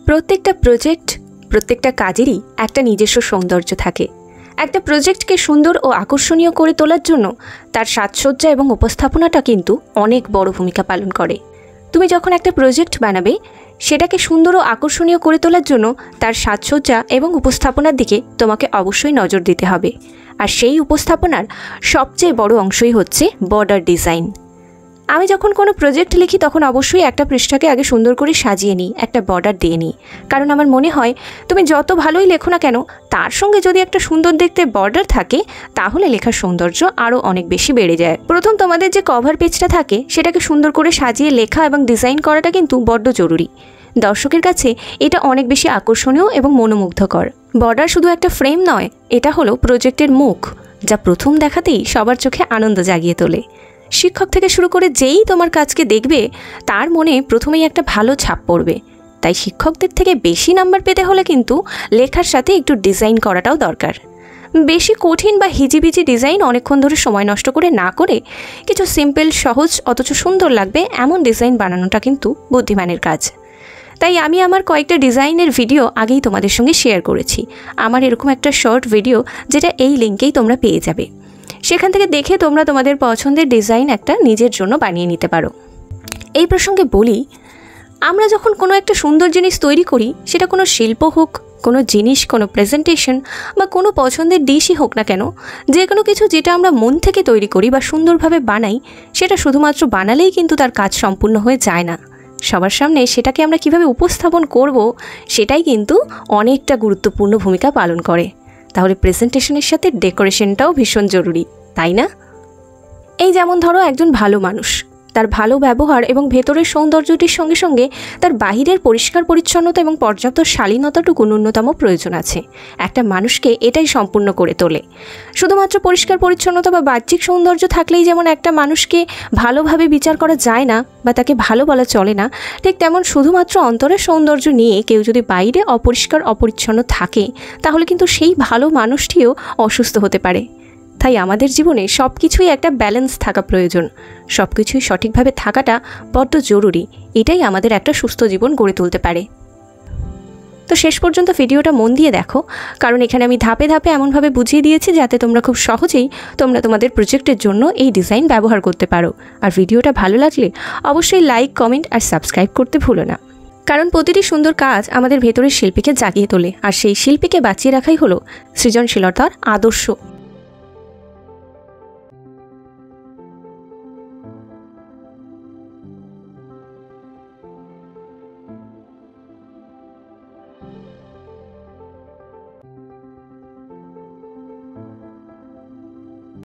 প্রত্যেকটা প্রজেক্ট প্রত্যেকটা কাজেরই একটা নিজস্ব সৌন্দর্য থাকে। একটা প্রজেক্টকে সুন্দর ও আকর্ষণীয় করে তোলার জন্য তার সাজসজ্জা এবং উপস্থাপনাটা কিন্তু অনেক বড় ভূমিকা পালন করে। তুমি যখন একটা প্রজেক্ট বানাবে সেটাকে সুন্দর ও আকর্ষণীয় করে তোলার জন্য তার সাজসজ্জা এবং উপস্থাপনার দিকে তোমাকে অবশ্যই নজর দিতে হবে। আর সেই উপস্থাপনার সবচেয়ে বড় অংশই হচ্ছে বর্ডার ডিজাইন। আমি যখন কোনো প্রজেক্ট লিখি তখন অবশ্যই একটা পৃষ্ঠাকে আগে সুন্দর করে সাজিয়ে নিই, একটা বর্ডার দিয়ে নিই। কারণ আমার মনে হয় তুমি যত ভালোই লেখো না কেন, তার সঙ্গে যদি একটা সুন্দর দেখতে বর্ডার থাকে তাহলে লেখার সৌন্দর্য আরও অনেক বেশি বেড়ে যায়। প্রথম তোমাদের যে কভার পেজটা থাকে সেটাকে সুন্দর করে সাজিয়ে লেখা এবং ডিজাইন করাটা কিন্তু বড্ড জরুরি। দর্শকের কাছে এটা অনেক বেশি আকর্ষণীয় এবং মনোমুগ্ধকর। বর্ডার শুধু একটা ফ্রেম নয়, এটা হলো প্রজেক্টের মুখ, যা প্রথম দেখাতেই সবার চোখে আনন্দ জাগিয়ে তোলে। শিক্ষক থেকে শুরু করে যেই তোমার কাজকে দেখবে তার মনে প্রথমেই একটা ভালো ছাপ পড়বে। তাই শিক্ষকদের থেকে বেশি নাম্বার পেতে হলে কিন্তু লেখার সাথে একটু ডিজাইন করাটাও দরকার। বেশি কঠিন বা হিজিবিজি ডিজাইন অনেকক্ষণ ধরে সময় নষ্ট করে না করে কিছু সিম্পল, সহজ অথচ সুন্দর লাগবে এমন ডিজাইন বানানোটা কিন্তু বুদ্ধিমানের কাজ। তাই আমি আমার কয়েকটা ডিজাইনের ভিডিও আগেই তোমাদের সঙ্গে শেয়ার করেছি। আমার এরকম একটা শর্ট ভিডিও যেটা এই লিঙ্কেই তোমরা পেয়ে যাবে। সেখান থেকে দেখে তোমরা তোমাদের পছন্দের ডিজাইন একটা নিজের জন্য বানিয়ে নিতে পারো। এই প্রসঙ্গে বলি, আমরা যখন কোনো একটা সুন্দর জিনিস তৈরি করি, সেটা কোনো শিল্প হোক, কোনো জিনিস, কোনো প্রেজেন্টেশন বা কোনো পছন্দের ডিশই হোক না কেন, যে কোনো কিছু যেটা আমরা মন থেকে তৈরি করি বা সুন্দরভাবে বানাই, সেটা শুধুমাত্র বানালেই কিন্তু তার কাজ সম্পূর্ণ হয়ে যায় না। সবার সামনে সেটাকে আমরা কিভাবে উপস্থাপন করব সেটাই কিন্তু অনেকটা গুরুত্বপূর্ণ ভূমিকা পালন করে। তাহলে প্রেজেন্টেশনের সাথে ডেকোরেশনটাও ভীষণ জরুরি, তাই না? এই যেমন ধরো একজন ভালো মানুষ, তার ভালো ব্যবহার এবং ভেতরের সৌন্দর্যটির সঙ্গে সঙ্গে তার বাহিরের পরিষ্কার পরিচ্ছন্নতা এবং পর্যাপ্ত শালীনতাটুকু ন্যূনতম প্রয়োজন আছে। একটা মানুষকে এটাই সম্পূর্ণ করে তোলে। শুধুমাত্র পরিষ্কার পরিচ্ছন্নতা বা বাহ্যিক সৌন্দর্য থাকলেই যেমন একটা মানুষকে ভালোভাবে বিচার করা যায় না বা তাকে ভালো বলা চলে না, ঠিক তেমন শুধুমাত্র অন্তরের সৌন্দর্য নিয়ে কেউ যদি বাইরে অপরিষ্কার অপরিচ্ছন্ন থাকে তাহলে কিন্তু সেই ভালো মানুষটিও অসুস্থ হতে পারে। তাই আমাদের জীবনে সব কিছুই একটা ব্যালেন্স থাকা প্রয়োজন। সব কিছুই সঠিকভাবে থাকাটা বড্ড জরুরি। এটাই আমাদের একটা সুস্থ জীবন গড়ে তুলতে পারে। তো শেষ পর্যন্ত ভিডিওটা মন দিয়ে দেখো, কারণ এখানে আমি ধাপে ধাপে এমনভাবে বুঝিয়ে দিয়েছি যাতে তোমরা খুব সহজেই তোমাদের প্রজেক্টের জন্য এই ডিজাইন ব্যবহার করতে পারো। আর ভিডিওটা ভালো লাগলে অবশ্যই লাইক, কমেন্ট আর সাবস্ক্রাইব করতে ভুলো না। কারণ প্রতিটি সুন্দর কাজ আমাদের ভেতরের শিল্পীকে জাগিয়ে তোলে, আর সেই শিল্পীকে বাঁচিয়ে রাখাই হলো সৃজনশীলতার আদর্শ।